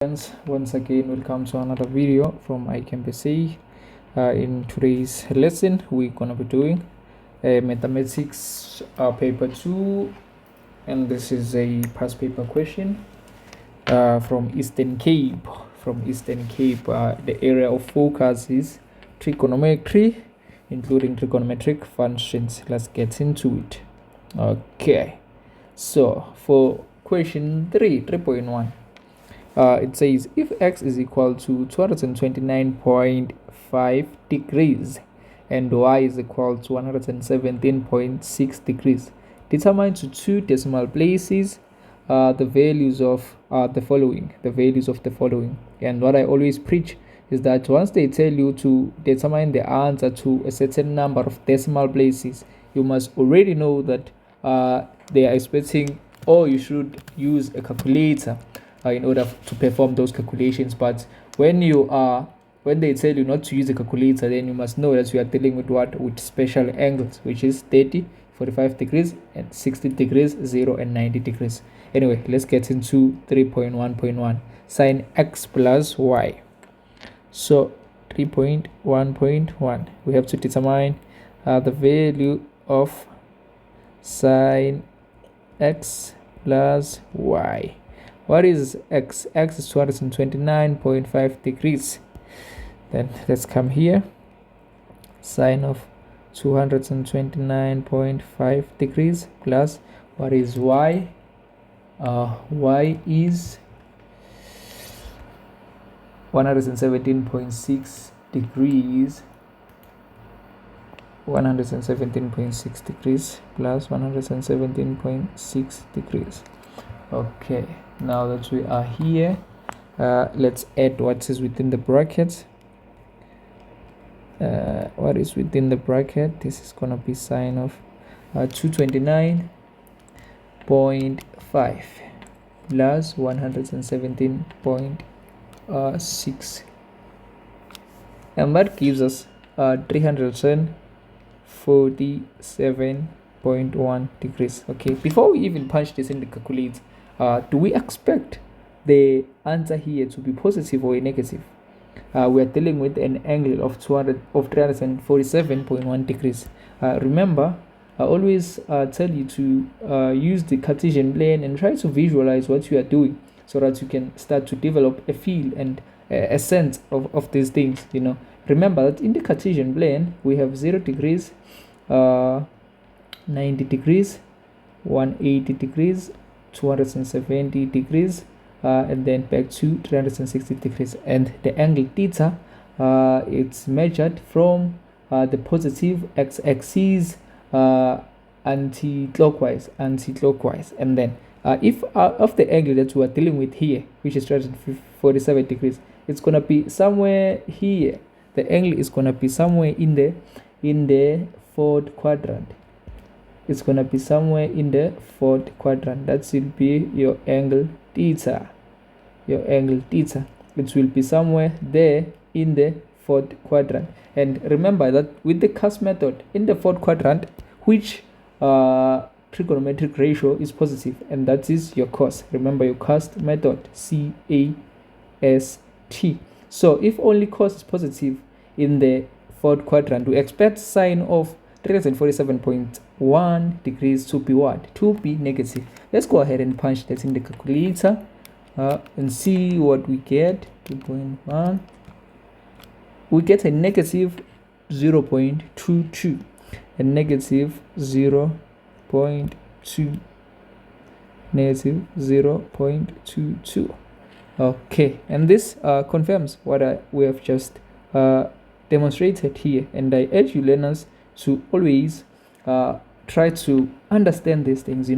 Once again, welcome to another video from iCampSA. In today's lesson, we're gonna be doing mathematics paper 2, and this is a past paper question from Eastern Cape. The area of focus is trigonometry, including trigonometric functions. Let's get into it. Okay, so for question 3.1. It says if x is equal to 229.5 degrees and y is equal to 117.6 degrees, determine to two decimal places the values of the following. And what I always preach is that once they tell you to determine the answer to a certain number of decimal places, you must already know that they are expecting, or you should use a calculator in order to perform those calculations. But when they tell you not to use a calculator, then you must know that you are dealing with special angles, which is 30, 45 degrees, and 60 degrees, 0 and 90 degrees. Anyway, let's get into 3.1.1. Sin x plus y. So 3.1.1, we have to determine the value of sin x plus y. What is x? X is 229.5 degrees. Then let's come here. Sine of 229.5 degrees plus what is y? Y is 117.6 degrees. 117.6 degrees plus 117.6 degrees. Okay, now that we are here, let's add what is within the bracket. What is within the bracket? This is gonna be sine of 229.5 plus 117.6, and that gives us 347.1 degrees. Okay, before we even punch this in the calculator, do we expect the answer here to be positive or negative? We are dealing with an angle of 347.1 degrees. Remember, I always tell you to use the Cartesian plane and try to visualize what you are doing, so that you can start to develop a feel and a sense of these things. Remember that in the Cartesian plane we have 0 degrees, 90 degrees, 180 degrees, 270 degrees, and then back to 360 degrees. And the angle theta, it's measured from the positive x-axis anti-clockwise, and then if of the angle that we are dealing with here, which is 347 degrees, it's gonna be somewhere here. The angle is gonna be somewhere in the fourth quadrant. It's gonna be somewhere in the fourth quadrant. That will be your angle theta. It will be somewhere there in the fourth quadrant. And remember that with the cos method in the fourth quadrant, which trigonometric ratio is positive, and that is your cos. Remember your cos method, CAST. So if only cos is positive in the fourth quadrant, we expect sine of 347.1 degrees to be what? To be negative. Let's go ahead and punch that in the calculator and see what we get. 2.1. We get a negative 0.22. A negative 0.2. Negative 0.22. Okay, and this confirms what we have just demonstrated here. And I urge you learners to always try to understand these things,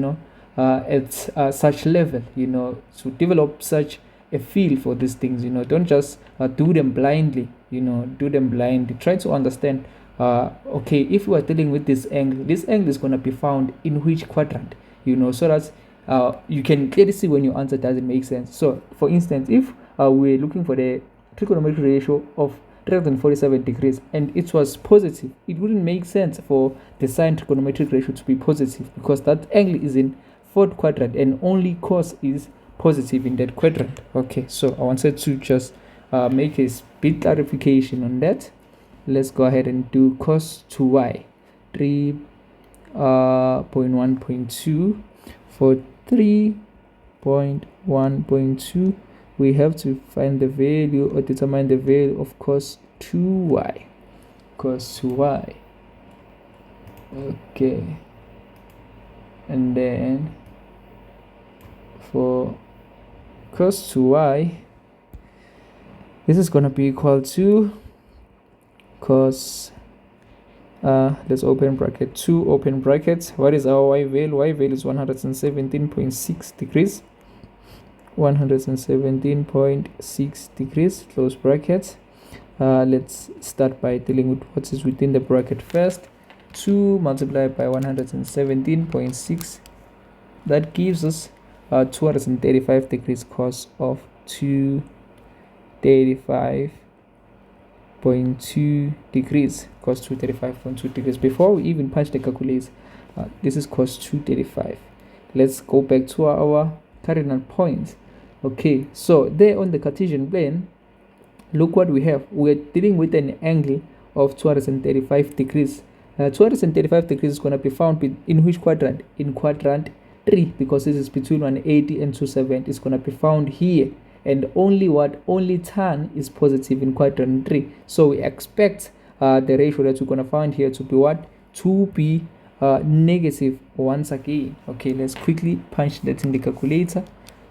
at such level, to develop such a feel for these things. Don't just do them blindly. Try to understand. Okay, if we are dealing with this angle is going to be found in which quadrant, so that you can clearly see when your answer doesn't make sense. So for instance, if we're looking for the trigonometric ratio of 347 degrees and it was positive, it wouldn't make sense for the sine trigonometric ratio to be positive, because that angle is in fourth quadrant and only cos is positive in that quadrant. Okay, so I wanted to just make a bit clarification on that. Let's go ahead and do cos 2y 3.1.2. For 3.1.2, we have to find the value or determine the value of cos 2y. Cos 2y. Okay, and then for cos 2y, this is going to be equal to cos let's open bracket 2 open brackets. What is our y value? Y value is 117.6 degrees. 117.6 degrees, close bracket. Let's start by dealing with what is within the bracket first. 2 multiplied by 117.6, that gives us 235 degrees cos of 235.2 degrees, cos 235.2 degrees. Before we even punch the calculator, this is cos 235. Let's go back to our cardinal points. Okay, so there on the Cartesian plane, look what we have. We're dealing with an angle of 235 degrees. 235 degrees is going to be found in which quadrant? In quadrant 3, because this is between 180 and 270. It's going to be found here, and only tan is positive in quadrant 3. So we expect the ratio that we're going to find here to be what? To be negative once again. Okay, let's quickly punch that in the calculator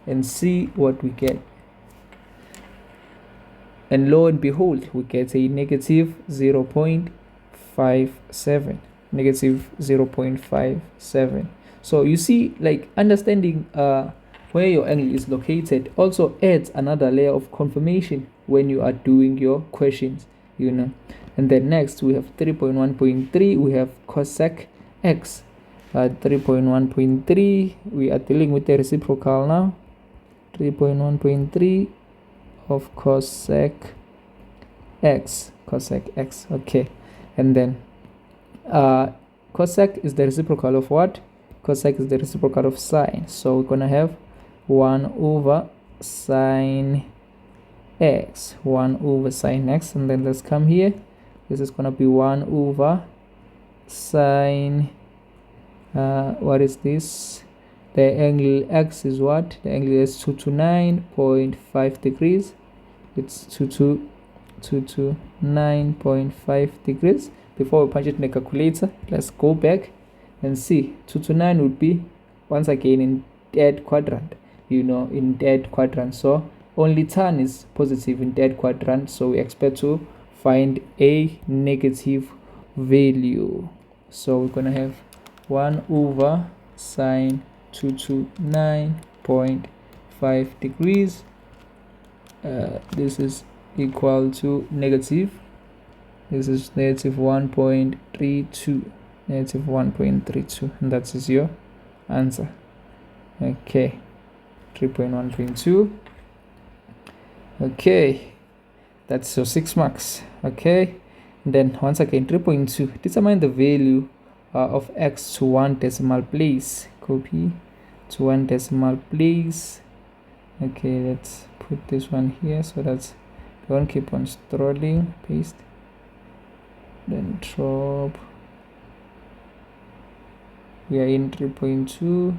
and see what we get. And lo and behold, we get a negative 0.57. Negative 0.57. So you see, like, understanding where your angle is located also adds another layer of confirmation when you are doing your questions, you know. And then next we have 3.1.3. we have cosec x. 3.1.3, we are dealing with the reciprocal now. 3.1.3 of cosec x. Okay, and then cosec is the reciprocal of what? Cosec is the reciprocal of sine. So we're gonna have 1 over sine x. 1 over sine x, and then let's come here. This is gonna be 1 over sine what is this? The angle x is what? The angle is 229.5 degrees. It's 229.5 degrees. Before we punch it in the calculator, let's go back and see. 229 would be once again in third quadrant, you know, in third quadrant. So only tan is positive in third quadrant, so we expect to find a negative value. So we're gonna have 1 over sine 229.5 degrees. This is equal to negative. This is negative 1.32. Negative 1.32, and that is your answer. Okay, 3.1.2. Okay, that's your 6 marks. Okay, and then once again 3.2. Determine the value of x to 1 decimal place. Copy to 1 decimal place. Okay, let's put this one here so that don't keep on scrolling. Paste, then drop. We are in 3.2.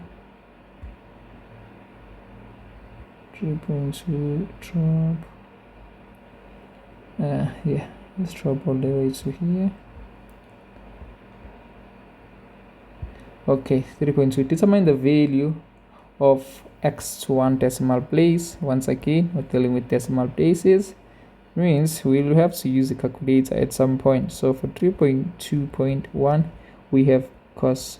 3.2 drop. Yeah, let's drop all the way to here. Okay, 3.2. Determine the value of x to 1 decimal place. Once again, we're dealing with decimal places, means we'll have to use the calculator at some point. So for 3.2.1, we have cos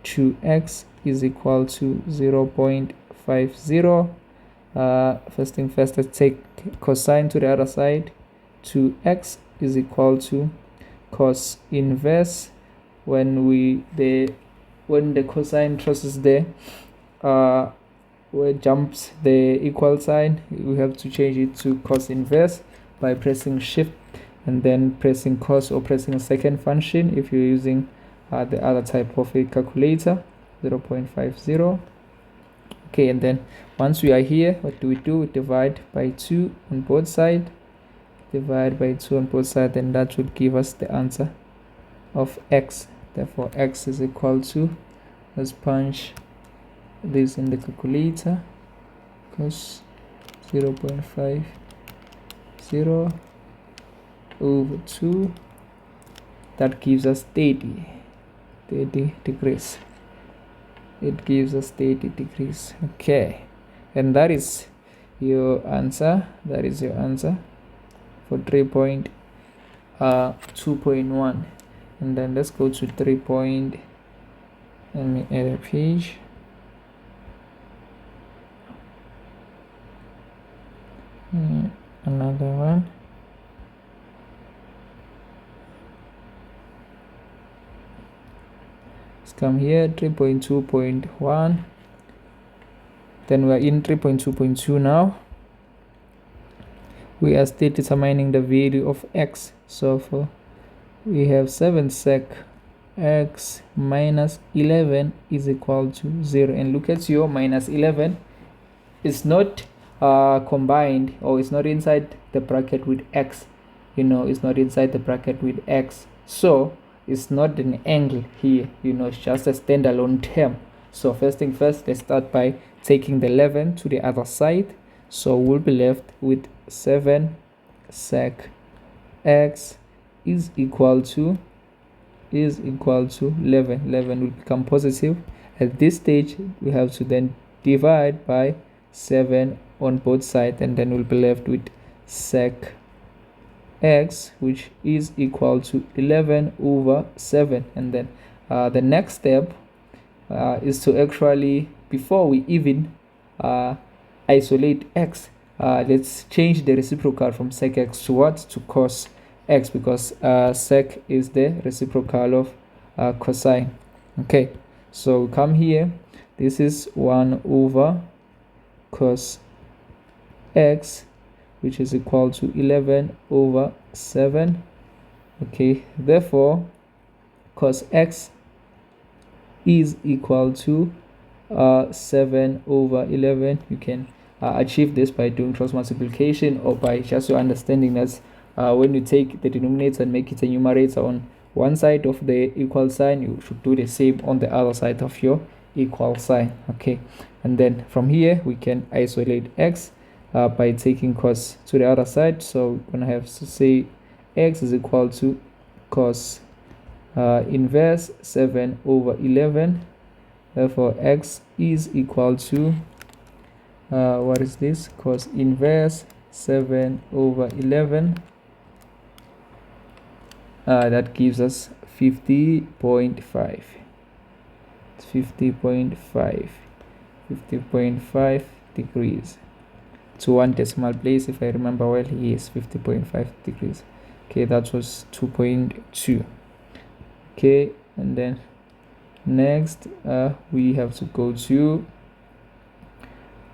2x is equal to 0.50. First thing first, let's take cosine to the other side. 2x is equal to cos inverse. When the cosine crosses there, where jumps the equal sign, we have to change it to cos inverse by pressing shift and then pressing cos or pressing a second function if you're using the other type of a calculator. 0.50. Okay, and then once we are here, what do? We divide by 2 on both sides. Divide by 2 on both sides, and that would give us the answer of x. Therefore x is equal to, let's punch this in the calculator, cos 0.50 over 2, that gives us 30 degrees. It gives us 30 degrees. Okay, and that is your answer. That is your answer for 3.2.1. And then let's go to 3. Let me add a page. Another one. Let's come here, 3.2.1. Then we're in 3.2.2 now. We are still determining the value of x. So for we have 7 sec x minus 11 is equal to 0. And look at your minus 11. It's not combined, or it's not inside the bracket with x. It's not inside the bracket with x. So it's not an angle here. It's just a standalone term. So first thing first, let's start by taking the 11 to the other side. So we'll be left with 7 sec x is equal to 11. 11 will become positive. At this stage, we have to then divide by 7 on both sides, and then we'll be left with sec x, which is equal to 11 over 7. And then the next step is to actually, before we even isolate x, let's change the reciprocal from sec x to what? To cos x, because sec is the reciprocal of cosine. Okay, so we come here, this is 1 over cos x, which is equal to 11 over 7. Okay, therefore cos x is equal to 7 over 11. You can achieve this by doing cross multiplication, or by just your understanding that when you take the denominator and make it a numerator on one side of the equal sign, you should do the same on the other side of your equal sign. Okay, and then from here we can isolate x by taking cos to the other side. So we're gonna have to say x is equal to cos inverse 7 over 11. Therefore x is equal to what is this? Cos inverse 7 over 11. That gives us 50.5. It's 50.5 degrees to 1 decimal place. If I remember well, yes, 50.5 degrees. Okay, that was 2.2. Okay, and then next we have to go to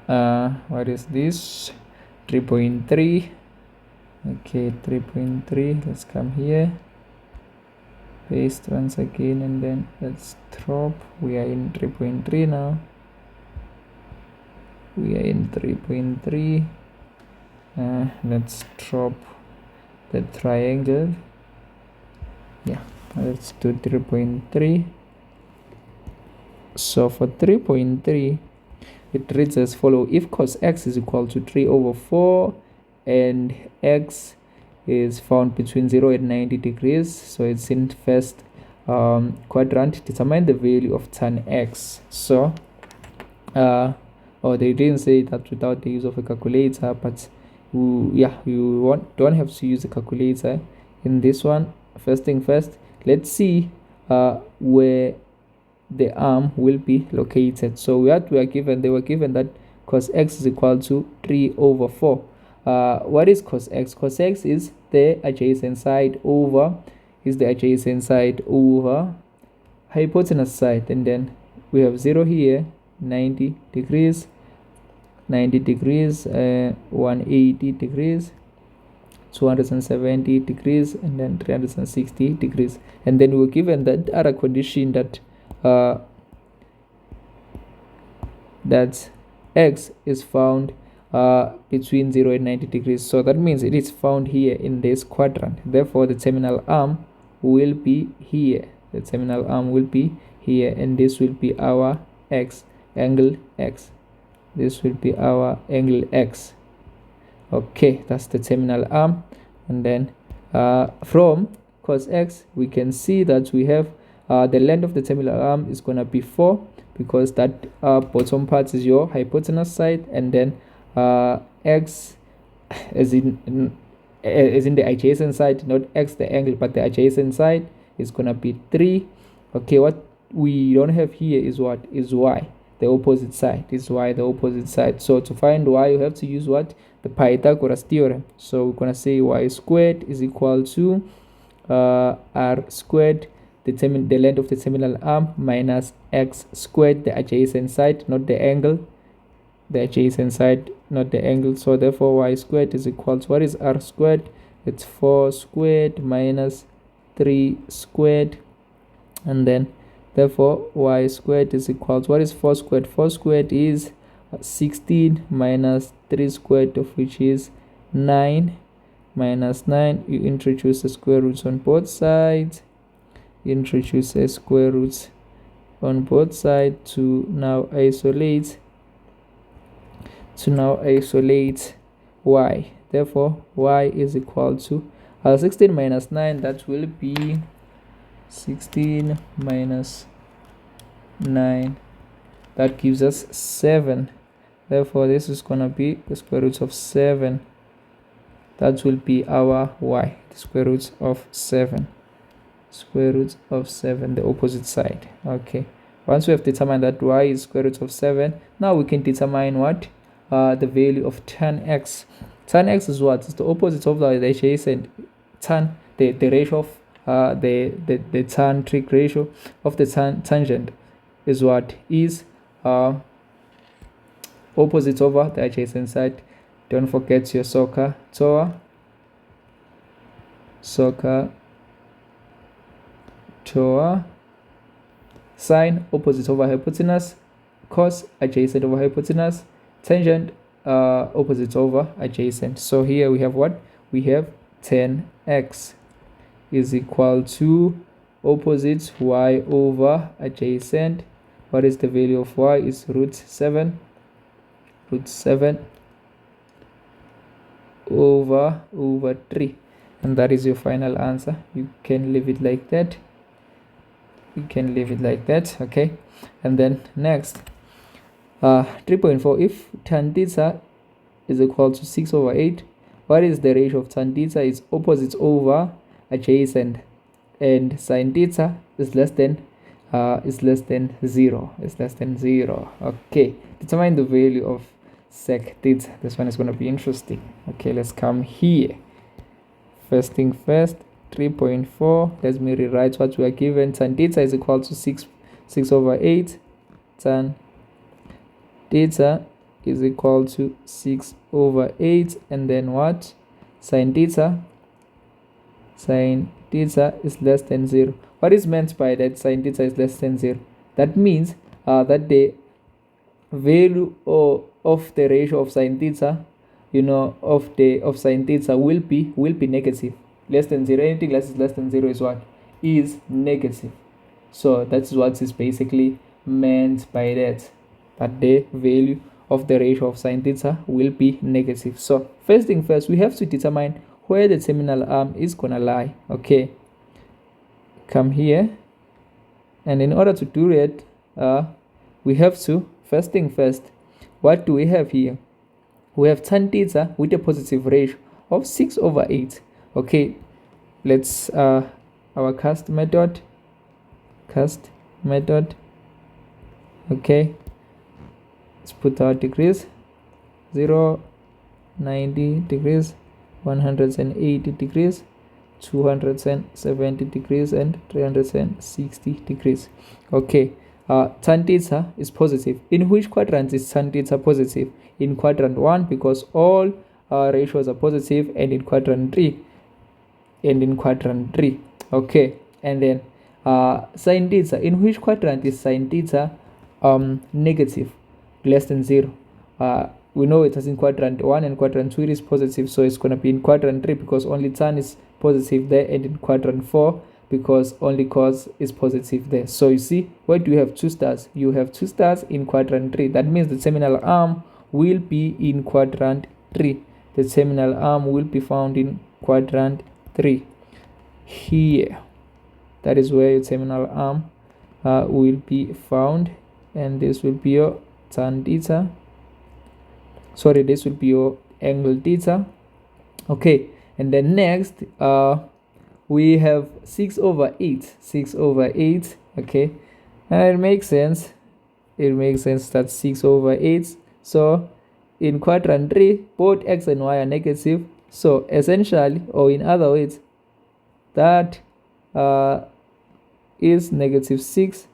what is this? 3.3. Okay, 3.3. Let's come here, paste once again, and then let's drop. We are in 3.3 now. We are in 3.3. Let's drop the triangle. Yeah, let's do 3.3. So for 3.3, it reads as follow: if cos x is equal to 3 over 4 and x is found between 0 and 90 degrees, so it's in first quadrant, determine the value of tan x. So they didn't say that without the use of a calculator, but you don't have to use a calculator in this one. First thing first, let's see where the arm will be located. So they were given that cos x is equal to 3 over 4. What is cos x? Cos x is the adjacent side over hypotenuse side, and then we have 0 here, 90 degrees, 180 degrees, 270 degrees, and then 360 degrees. And then we were given that other condition that x is found between 0 and 90 degrees. So that means it is found here in this quadrant. Therefore, the terminal arm will be here. The terminal arm will be here, and this will be our x, angle x. This will be our angle x. Okay, that's the terminal arm. And then from cos x, we can see that we have the length of the terminal arm is going to be 4, because that bottom part is your hypotenuse side, and then x as in the adjacent side, not x the angle, but the adjacent side is going to be 3. Okay, what we don't have here is what is y, the opposite side is y, the opposite side. So to find y, you have to use what? The Pythagoras theorem. So we're going to say y squared is equal to r squared, the length of the terminal arm, minus x squared, the adjacent side, not the angle, the adjacent side, not the angle. So therefore y squared is equal to, what is r squared? It's 4 squared minus 3 squared, and then therefore y squared is equal to, what is 4 squared? 4 squared is 16 minus 3 squared, of which is 9, minus 9. You introduce the square roots on both sides, introduce a square roots on both sides to now isolate y. Therefore y is equal to 16 minus 9, that will be 16 minus 9, that gives us 7. Therefore this is going to be the square root of 7. That will be our y, the square root of 7. Square root of 7, the opposite side. Okay, once we have determined that y is square root of 7, now we can determine what? The value of tan x. Tan x is what? It's the opposite of the adjacent. Tan, the ratio of the tan trig ratio of the tangent is what? Is opposite over the adjacent side. Don't forget your soccer tower. Sine, opposite over hypotenuse. Cos, adjacent over hypotenuse. Tangent, opposite over adjacent. So here we have what? We have tan x is equal to opposite y over adjacent. What is the value of y? Is root 7 over 3, and that is your final answer. You can leave it like that. Okay, and then next 3.4, if tan theta is equal to 6 over 8, what is the ratio of tan theta is opposite over adjacent, and sin theta is less than 0, Okay, determine the value of sec theta. This one is going to be interesting. Okay, let's come here. First thing first, 3.4, let me rewrite what we are given. Tan theta is equal to 6 over 8. Tan theta is equal to 6 over 8, and then what? Sin theta is less than 0. What is meant by that? Sin theta is less than 0. That means that the value of the ratio of sin theta, of sin theta will be negative. Less than 0. Anything less than 0 is what? Is negative. So that's what is basically meant by that the value of the ratio of sin theta will be negative. So first thing first, we have to determine where the terminal arm is gonna lie. Okay, come here, and in order to do it, we have to, first thing first, what do we have here? We have tan theta with a positive ratio of 6 over 8. Okay, let's our cast method. Okay, let's put our degrees: 0, 90 degrees, 180 degrees, 270 degrees, and 360 degrees. Okay, tan theta is positive. In which quadrant is tan theta positive? In quadrant 1, because all ratios are positive, and in quadrant 3. Okay, and then sin theta, in which quadrant is sin theta negative, less than 0? we know it is in quadrant 1 and quadrant 2 it is positive, so it's going to be in quadrant 3 because only tan is positive there, and in quadrant 4 because only cos is positive there. So you see, where do you have 2 stars? You have 2 stars in quadrant 3. That means the terminal arm will be in quadrant 3. The terminal arm will be found in quadrant 3 here. That is where your terminal arm will be found, and this will be your tan theta. Sorry, this will be your angle theta. Okay, and then next we have 6 over 8. 6 over 8. Okay, and it makes sense. It makes sense that 6 over 8. So in quadrant 3, both x and y are negative. So essentially, or in other words, that is negative 6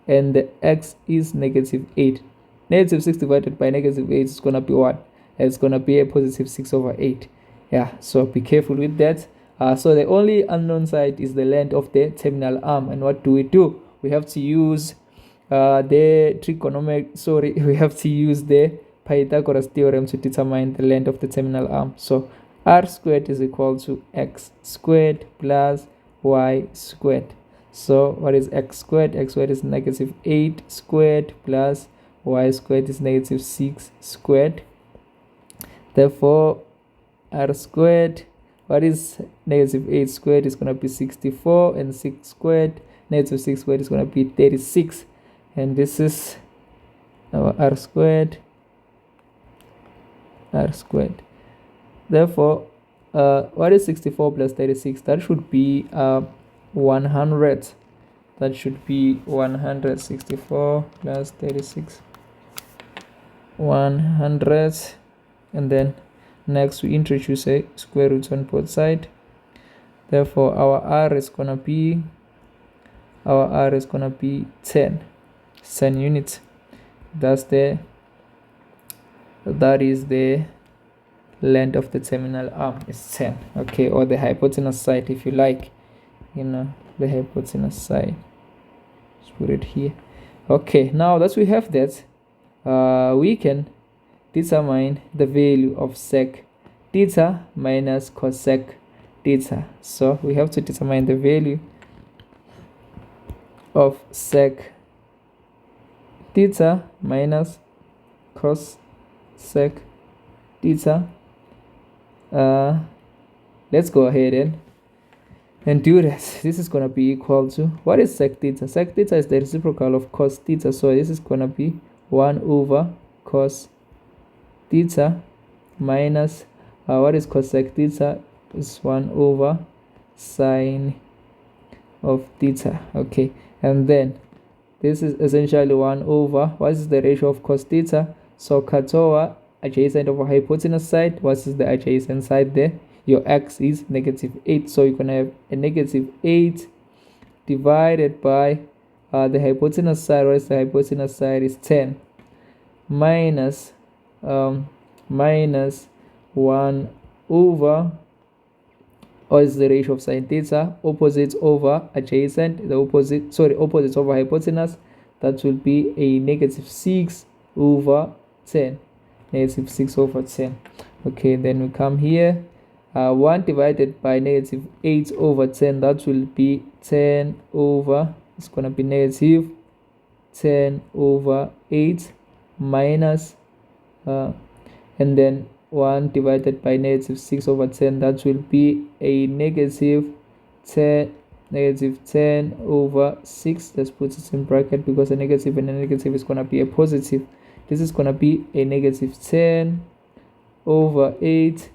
and the x is negative 8. Negative 6 divided by negative 8 is going to be what? It's going to be a positive 6 over 8. Yeah, so be careful with that. So the only unknown side is the length of the terminal arm. And what do? We have to use the trigonometric, we have to use the Pythagoras theorem to determine the length of the terminal arm. So r squared is equal to x squared plus y squared. So what is x squared? X squared is negative 8 squared plus y squared is negative 6 squared. Therefore, r squared, what is negative 8 squared is going to be 64, and 6 squared, negative 6 squared is going to be 36. And this is our r squared. Therefore, what is 64 plus 36? That should be 100. That should be 164 plus 36. 100. And then next we introduce a square root on both sides. Therefore, our r is gonna be 10 units. That is the length of the terminal arm is 10. Okay, or the hypotenuse side, if you like, the hypotenuse side. Let's put it here. Okay, now that we have that, we can determine the value of sec theta minus cosec theta. So we have to determine the value of sec theta minus cosec theta. Let's go ahead and do this. This is going to be equal to, what is sec theta? Sec theta is the reciprocal of cos theta, so this is going to be 1 over cos theta minus what is cosec theta is 1 over sine of theta. Okay, and then this is essentially 1 over, what is the ratio of cos theta? So cut over adjacent of a hypotenuse side. What is the adjacent side there? Your x is negative 8, so you're gonna have a negative 8 divided by the hypotenuse side. What is the hypotenuse side? Is 10 minus 1 over, or is the ratio of sine theta, opposite over adjacent, the opposite over hypotenuse. That will be a negative 6 over 10. Negative 6 over 10. Okay, then we come here. 1 divided by negative 8 over 10, that will be 10 over, it's going to be negative 10 over 8 minus, and then 1 divided by negative 6 over 10, that will be a negative 10 over 6. Let's put it in bracket because a negative and a negative is going to be a positive. This is going to be a negative 10 over 8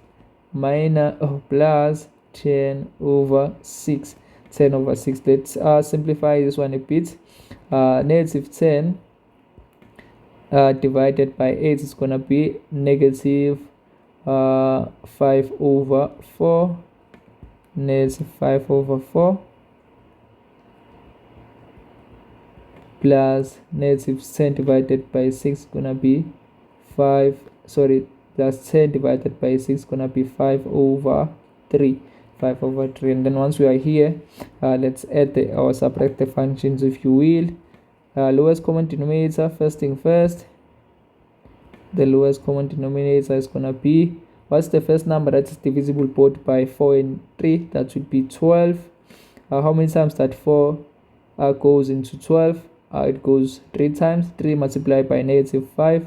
minus plus 10 over 6. 10 over 6. Let's simplify this one a bit. Negative 10 divided by 8 is going to be negative 5 over 4. Negative 5 over 4 plus negative 10 divided by 6 is going to be plus 10 divided by 6 is going to be 5 over 3. 5 over 3. And then once we are here, let's add or subtract the functions, if you will. Lowest common denominator, first thing first. The lowest common denominator is going to be, what's the first number that is divisible both by 4 and 3? That would be 12. How many times that 4 goes into 12? It goes 3 times. 3 multiplied by negative 5.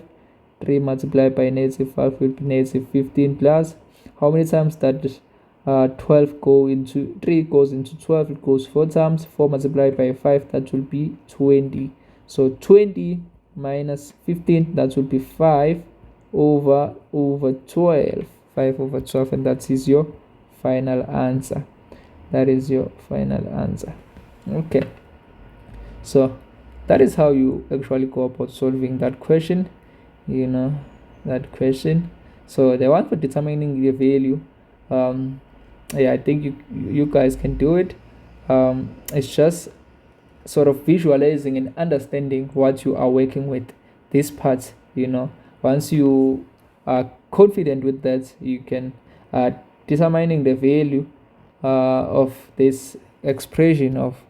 3 multiplied by negative 5 will be negative 15 plus. How many times that 12 go into 3 goes into 12? It goes 4 times. 4 multiplied by 5, that will be 20. So 20 minus 15, that will be 5 over 12. 5 over 12, and that is your final answer. That is your final answer. Okay, so that is how you actually go about solving that question, that question. So the one for determining the value, yeah, I think you guys can do it. It's just sort of visualizing and understanding what you are working with, this part. Once you are confident with that, you can determining the value of this expression of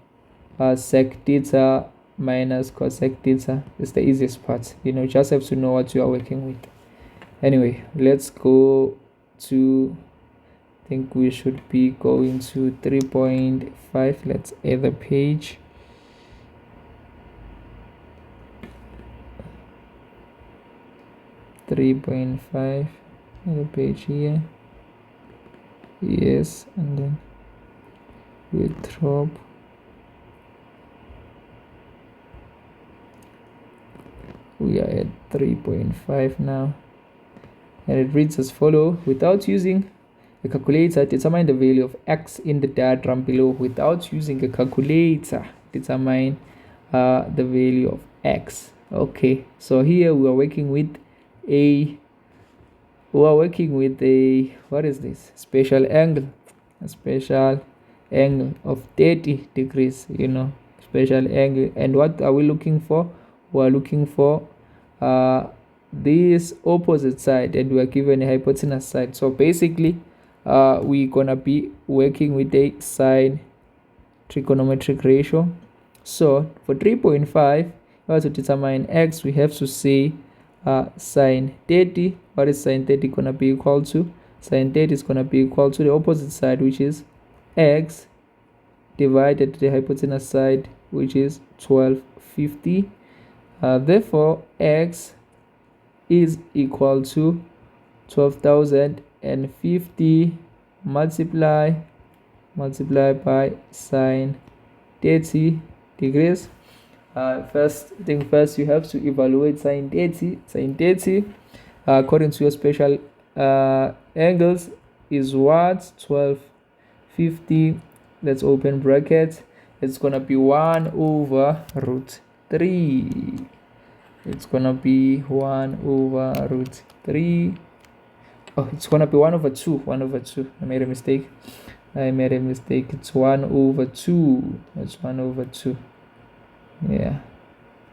sec theta minus cosec theta is the easiest part. You just have to know what you are working with. Anyway, let's go to, I think we should be going to 3.5. Let's add the page. .5 the page here. Yes, and then we drop. We are at 3.5 now, and it reads as follow. Without using a calculator, determine the value of x in the diagram below. Without using a calculator, determine the value of x. Okay, so here we are working with a what is this? Special angle. A special angle of 30 degrees, special angle. And what are we looking for? We are looking for this opposite side, and we are given a hypotenuse side. So basically we're gonna be working with a sine trigonometric ratio. So for 3.5, to determine x, we have to say sine 30. What is sine 30 gonna be equal to? Sine 30 is gonna be equal to the opposite side, which is x, divided the hypotenuse side, which is 1250. Therefore x is equal to 12,050 multiply by sine 30 degrees. First thing first, you have to evaluate sine 30. Sine 30, according to your special angles, is what? 1250. Let's open bracket. It's gonna be 1 over root 3. It's gonna be 1 over root 3. Oh, it's gonna be 1 over 2. 1 over 2. I made a mistake. It's 1 over 2. It's 1 over 2. Yeah,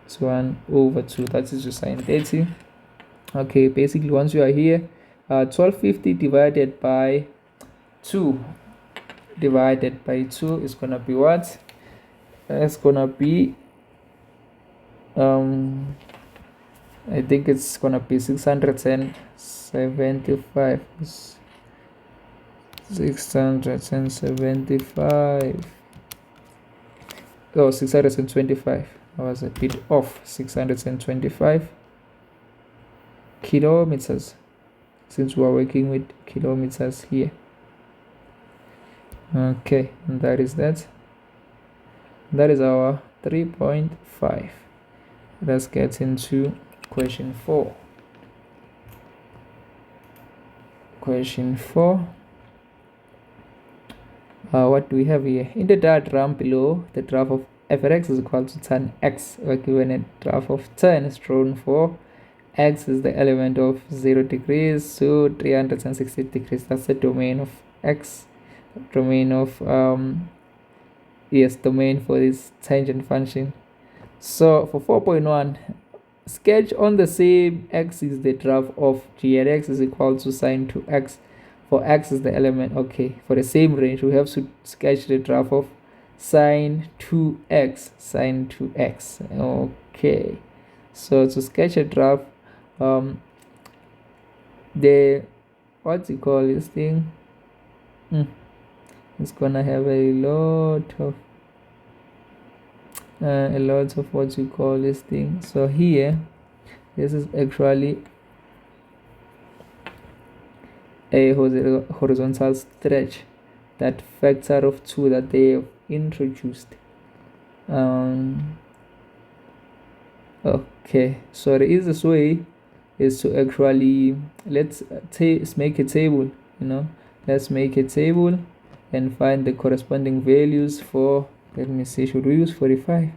it's 1 over 2. That is your sine 30. Okay, basically once you are here, 1250 divided by 2 is gonna be what? It's gonna be I think it's gonna be 675. 675. Oh, 625. I was a bit off. 625 kilometers, since we are working with kilometers here. Okay, and that is our 3.5. Let's get into question 4. Question 4. What do we have here? In the diagram below, the graph of f of x is equal to tan x. We're given a graph of tan is drawn for x is the element of 0 degrees, so 360 degrees. That's the domain of x. Domain of domain for this tangent function. So for 4.1, sketch on the same axis the graph of g at x is equal to sine 2x. For x is the element. Okay, for the same range, we have to sketch the graph of sine 2x. Okay, so to sketch a graph, the what you call this thing, it's gonna have a lot of what you call this thing. So here this is actually a horizontal stretch, that factor of 2 that they have introduced. Okay, so the easiest way is to actually let's make a table. Let's make a table and find the corresponding values for, let me see, should we use 45,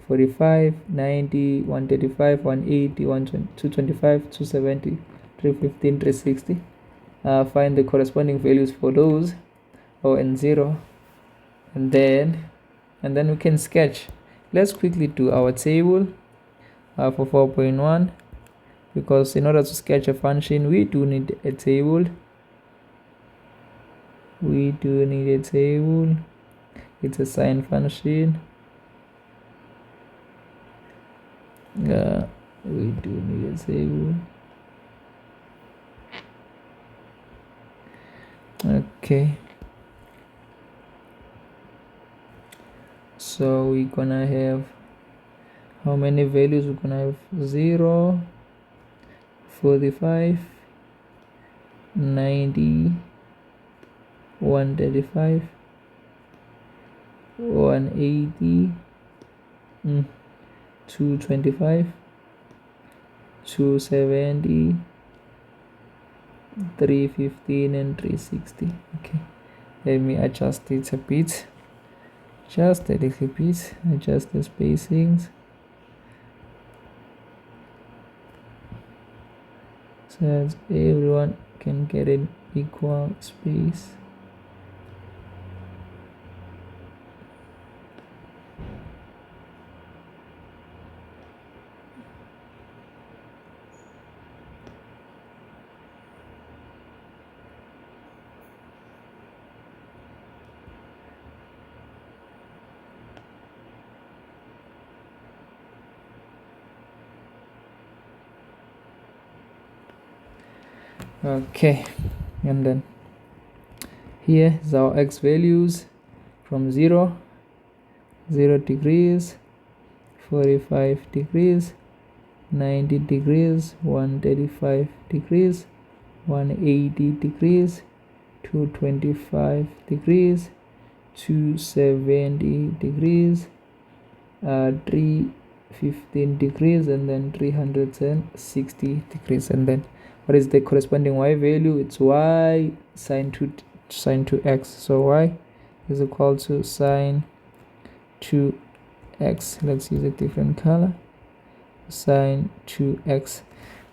90, 135, 180, 225, 270, 315, 360. Find the corresponding values for those, and 0, and then we can sketch. Let's quickly do our table for 4.1, because in order to sketch a function we do need a table. It's a sine function. We do need a table. Okay, so we're gonna have how many values? We're gonna have 0, 45, 90, 135, 180, 225, 270, 315, and 360. Okay, let me adjust it a bit, just a little bit, adjust the spacings so that everyone can get an equal space. Okay, and then here is our x values from 0 degrees, 45 degrees, 90 degrees, 135 degrees, 180 degrees, 225 degrees, 270 degrees, 315 degrees, and then 360 degrees. And then what is the corresponding y value? It's y sine 2x. So y is equal to sine 2x. Let's use a different color. Sine 2x.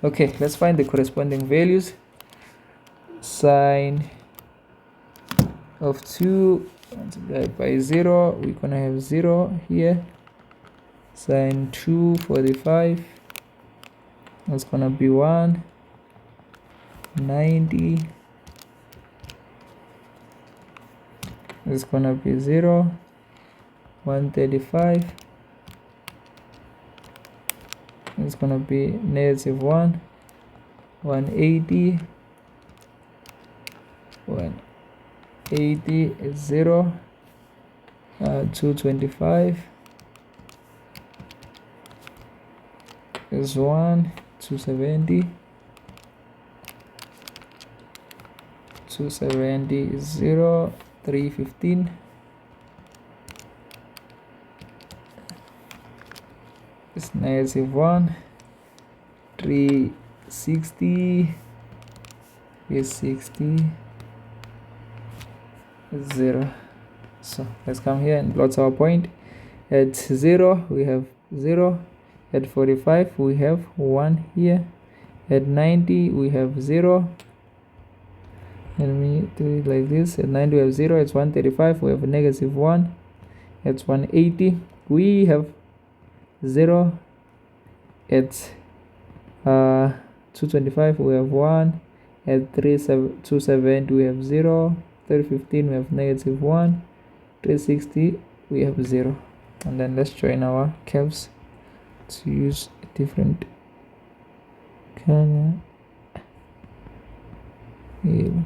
Okay, let's find the corresponding values. Sine of 2 multiplied by 0, we're gonna have 0 here. Sine 2, 45, that's gonna be 1. 90 is gonna be 0. 135 is gonna be -1. 180 is 0. 225 is 1. 270 is 0. 315 is -1. 360 is 60 is 0. So let's come here and plot our point. At 0 we have 0. At 45 we have 1 here. At 90 we have 0. Let me do it like this. At 90 we have 0. At 135 we have a -1. At 180 we have 0. At 225 we have 1. At 270 we have 0. 315 we have -1. 360 we have 0. And then let's join our curves to use a different color. Even.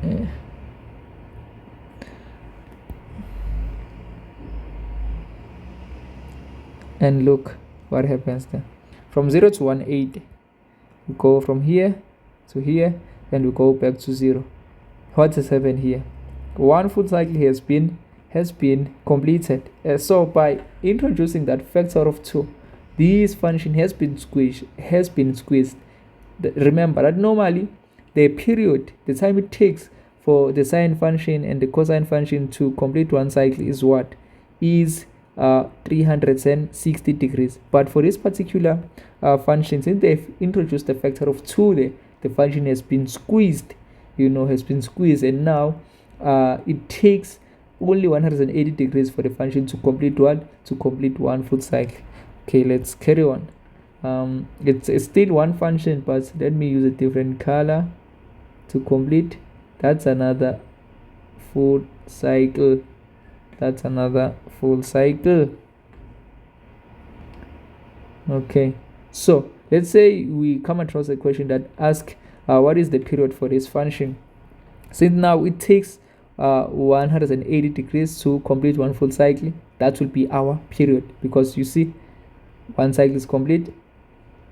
Yeah. And look what happens then. From 0 to 180, we go from here to here, and we go back to 0. What has happened here? One full cycle has been completed. So by introducing that factor of 2, this function has been squeezed. Remember that normally the period, the time it takes for the sine function and the cosine function to complete one cycle is what? Is 360 degrees. But for this particular function, since they've introduced the factor of 2 there, the function has been squeezed, and now it takes only 180 degrees for the function to complete one full cycle. Okay, let's carry on. It's still one function, but let me use a different color to complete. That's another full cycle. Okay, so let's say we come across a question that asks what is the period for this function. Since now it takes 180 degrees to complete one full cycle, that will be our period, because you see one cycle is complete,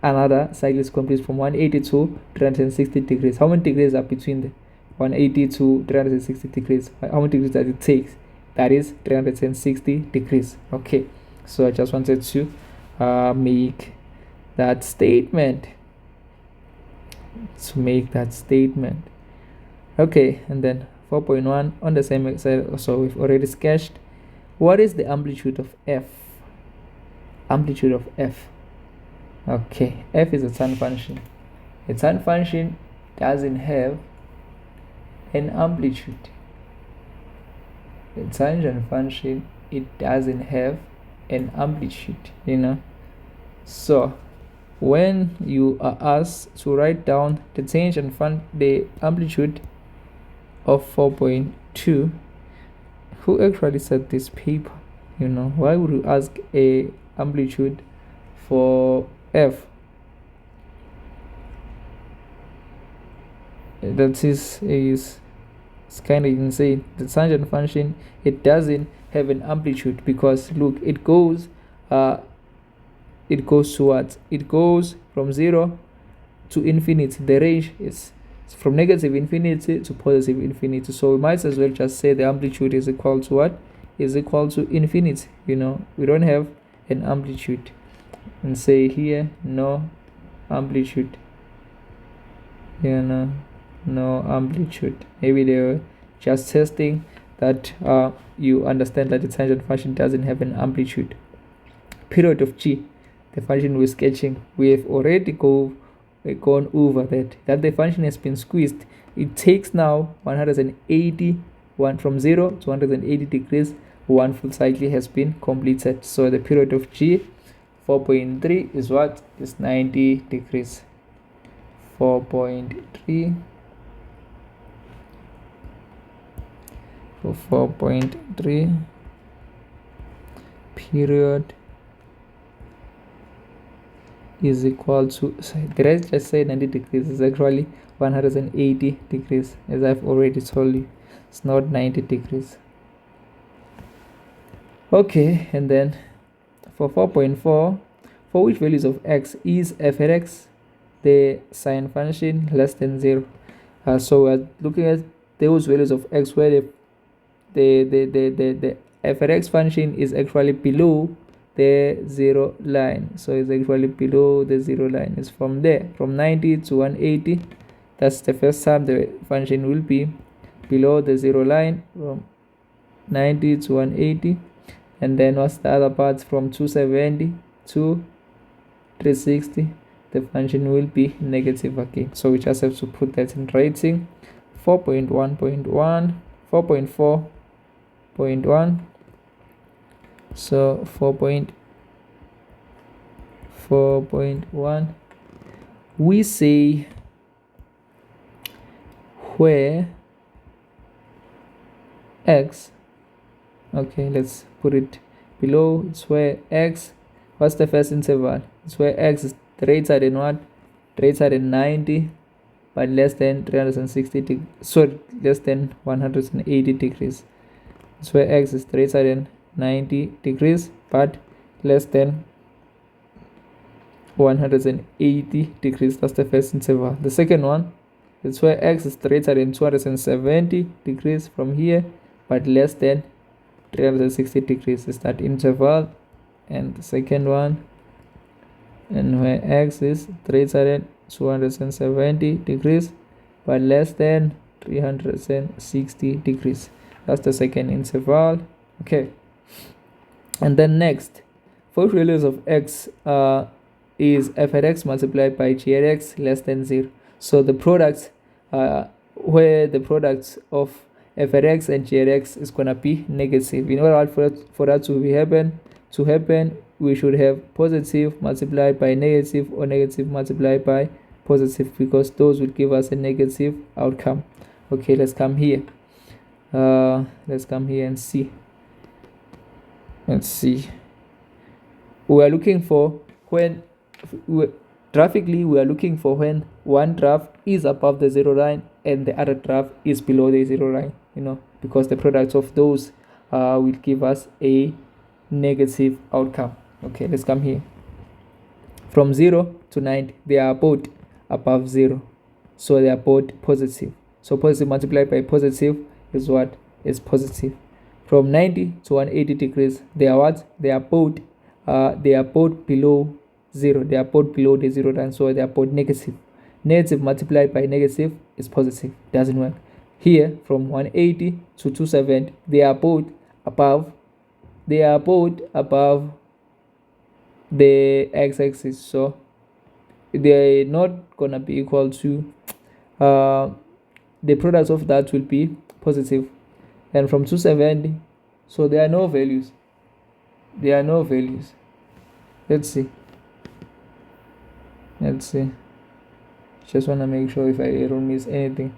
another cycle is complete from 180 to 360 degrees. How many degrees are between the 180 to 360 degrees? How many degrees does it take? That is 360 degrees. Okay, so I just wanted to make that statement. Okay, and then 4.1 on the same side, so we've already sketched. What is the amplitude of f? Okay, f is a tan function. A tan function doesn't have an amplitude. The tangent function, it doesn't have an amplitude, So when you are asked to write down the tangent the amplitude of 4.2, who actually said this paper? Why would you ask a amplitude for f? That is kind of insane. The tangent function, it doesn't have an amplitude, because look, it goes towards, it goes from 0 to infinity. The range is from negative infinity to positive infinity, so we might as well just say the amplitude is equal to what? Is equal to infinity. We don't have an amplitude, and say here no amplitude. No amplitude. Maybe they were just testing that you understand that the tangent function doesn't have an amplitude. Period of g, the function we're sketching, we have already gone over that the function has been squeezed. It takes now 181 from 0 to 180 degrees. One full cycle has been completed, so the period of g 4.3 is what? Is 90 degrees. 4.3 for 4.3 period is equal to, did I just say 90 degrees? Is actually 180 degrees, as I've already told you. It's not 90 degrees. Okay, and then for 4.4, for which values of x is f at x the sine function less than 0? So we're looking at those values of x where the f at x function is actually below the 0 line. So it's actually below the 0 line. It's from there, from 90 to 180. That's the first time the function will be below the 0 line, from 90 to 180. And then what's the other part? From 270 to 360, the function will be negative again. So we just have to put that in writing. 4.1.1, 4.4.1. So 4.4.1, we say where x, okay, let's put it below, it's where x, what's the first interval? It's where x is greater than what? Greater than 90 but less than 360 degrees, sorry, less than 180 degrees. It's where x is greater than 90 degrees but less than 180 degrees. That's the first interval. The second one is where x is greater than 270 degrees from here but less than 360 degrees is that interval. And the second one, and where x is greater than 270 degrees but less than 360 degrees. That's the second interval. Okay, and then next, for values of x is f at x multiplied by g at x less than 0. So the products where the products of f at x and g at x is gonna be negative. In order for that to happen, we should have positive multiplied by negative or negative multiplied by positive, because those will give us a negative outcome. Okay, let's come here. Let's come here and see. Let's see. We are looking for when graphically we are looking for when one graph is above the 0 line and the other graph is below the 0 line, because the product of those will give us a negative outcome. Okay, let's come here. From 0 to 90, they are both above 0, so they are both positive. So positive multiplied by positive is what? Is positive. From 90 to 180 degrees, they are what? They are both below 0. They are both below the 0 line, so they are both negative. Negative multiplied by negative is positive. Doesn't work. Here, from 180 to 270, they are both above the x-axis, so they're not gonna be equal to the product of that will be positive. And from 270, so there are no values. Let's see. Just want to make sure if I don't miss anything.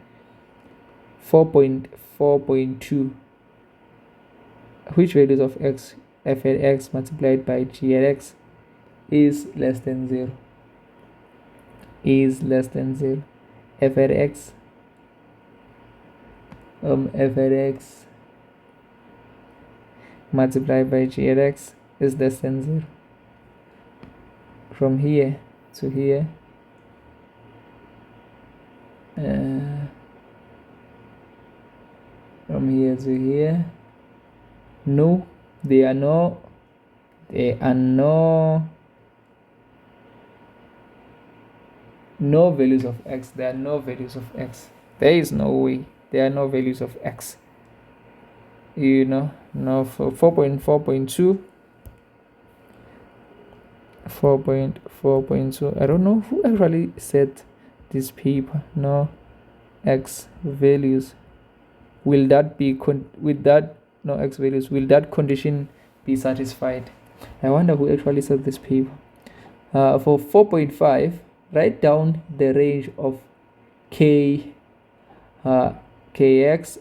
4.2. Which values of x, f at x multiplied by g at x is less than 0? Is less than 0. F at x multiplied by g at x is less than 0. From here to here, from here to here, no, there are no values of x. There are no values of x. There is no way there are no values of x. No, for 4.2, I don't know who actually said this paper. No x values. Will that be no x values, will that condition be satisfied? I wonder who actually said this paper. For 4.5, write down the range of kx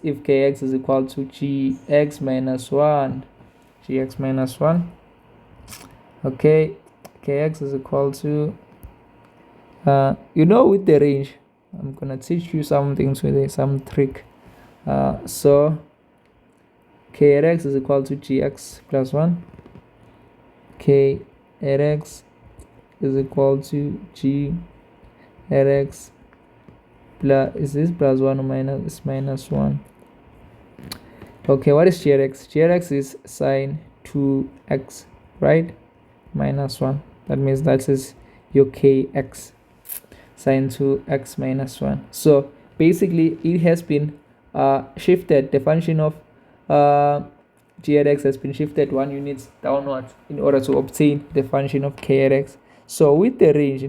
if kx is equal to gx minus 1. Okay, kx is equal to with the range, I'm gonna teach you some things with some trick. So k at x is equal to gx plus 1. K at x is equal to g at x plus, is this plus 1 or minus 1? Okay, what is g at x? G at x is sine 2x, right? Minus 1. That means that is your kx, sine 2x minus 1. So basically it has been shifted. The function of g at x has been shifted 1 unit downwards in order to obtain the function of k at x. So with the range,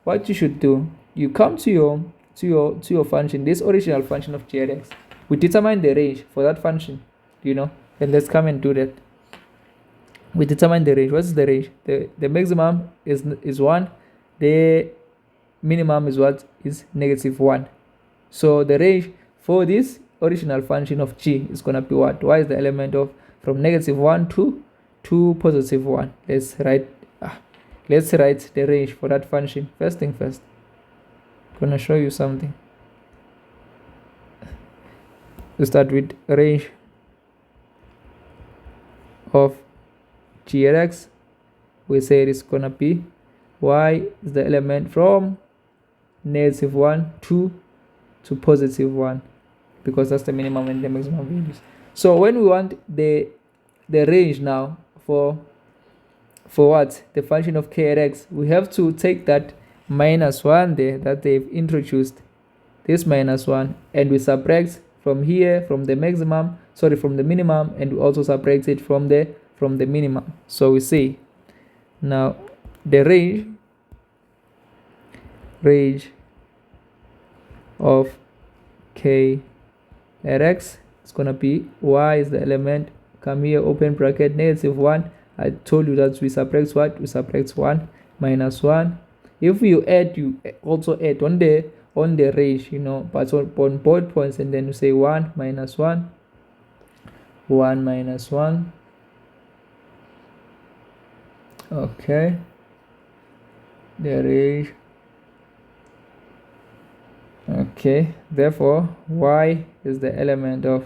what you should do, you come to your function, this original function of g at x. We determine the range for that function, and let's come and do that. We determine the range. What's the range? The maximum is 1. The minimum is what? Is negative 1. So the range for this original function of g is going to be what? Y is the element of from negative 1 to to positive 1. Let's write the range for that function. First thing first, I'm gonna show you something. We start with range of g at x. We say it's gonna be y is the element from -1 to positive 1, because that's the minimum and the maximum values. So when we want the range now for what? The function of k at x, we have to take that -1 there that they've introduced, this -1, and we subtract from here, from the minimum, and we also subtract it from the minimum. So we say now the range of k at x is gonna be y is the element, come here, open bracket, -1. I told you that we subtract what? We subtract 1 minus 1. If you add, you also add on the range, but on both points, and then you say 1 minus 1, 1 minus 1. Okay, the range. Okay, therefore y is the element of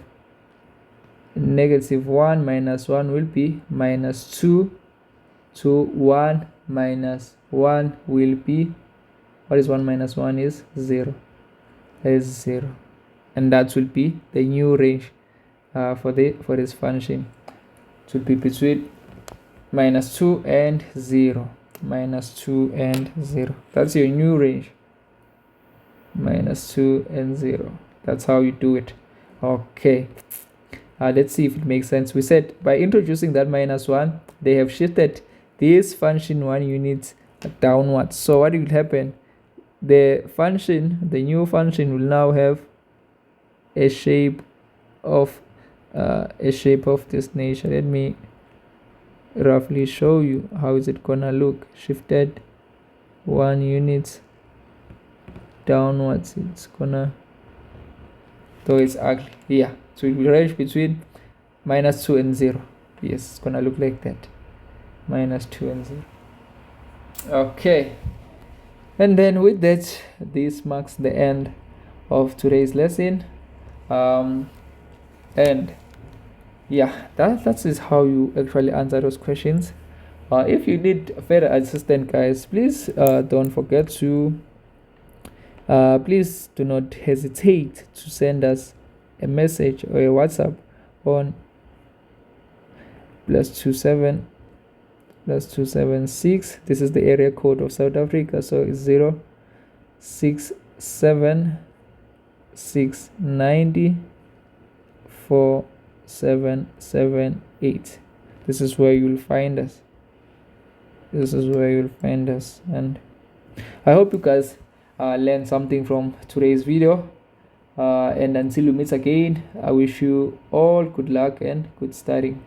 -1 minus 1 will be -2 to 1 minus 1 will be, what is 1 minus 1 is 0. That is 0, and that will be the new range for this function. It will be between -2 and 0. -2 and 0. That's your new range. -2 and 0. That's how you do it. Okay, let's see if it makes sense. We said by introducing that -1, they have shifted this function 1 unit downwards. So what will happen? The new function will now have a shape of this nature. Let me roughly show you how is it gonna look. Shifted 1 unit downwards, it's gonna, though it's ugly, yeah. So it will range between -2 and 0. Yes, it's gonna look like that, -2 and 0. Okay, and then with that, this marks the end of today's lesson. And yeah, that is how you actually answer those questions. If you need further assistance, guys, please don't forget to please do not hesitate to send us a message or a WhatsApp on +276. This is the area code of South Africa, so it's 067-690-4778. This is where you'll find us. And I hope you guys learn something from today's video, and until we meet again, I wish you all good luck and good studying.